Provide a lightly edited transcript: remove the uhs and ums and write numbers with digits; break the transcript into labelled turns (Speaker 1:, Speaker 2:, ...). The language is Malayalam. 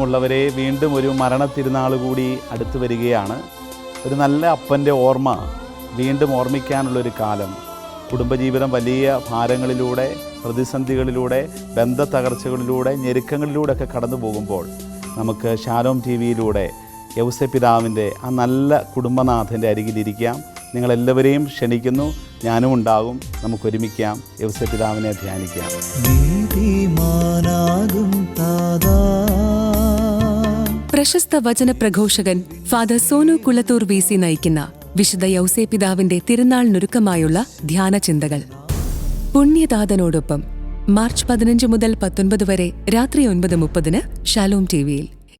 Speaker 1: പ്രിയമുള്ളവരെ, വീണ്ടും ഒരു മരണത്തിരുന്നാൾ കൂടി അടുത്തു വരികയാണ്. ഒരു നല്ല അപ്പൻ്റെ ഓർമ്മ വീണ്ടും ഓർമ്മിക്കാനുള്ളൊരു കാലം. കുടുംബജീവിതം വലിയ ഭാരങ്ങളിലൂടെ, പ്രതിസന്ധികളിലൂടെ, ബന്ധത്തകർച്ചകളിലൂടെ, ഞെരുക്കങ്ങളിലൂടെയൊക്കെ കടന്നു പോകുമ്പോൾ നമുക്ക് ഷാലോം ടി വിയിലൂടെ യൗസേപ്പിതാവിൻ്റെ ആ നല്ല കുടുംബനാഥൻ്റെ അരികിലിരിക്കാം. നിങ്ങളെല്ലാവരെയും ക്ഷണിക്കുന്നു. ഞാനും ഉണ്ടാകും. നമുക്കൊരുമിക്കാം, യൗസേപ്പിതാവിനെ ധ്യാനിക്കാം.
Speaker 2: പ്രശസ്ത വചന പ്രഘോഷകൻ ഫാദർ സോനു കുളത്തൂർ VC നയിക്കുന്ന വിശുദ്ധ യൗസേപ്പിതാവിന്റെ തിരുനാളിനൊരുക്കമായുള്ള ധ്യാന ചിന്തകൾ. പുണ്യദാതനോടൊപ്പം മാർച്ച് 15 മുതൽ 19 വരെ രാത്രി 9:30 ഷാലോം TV-യിൽ.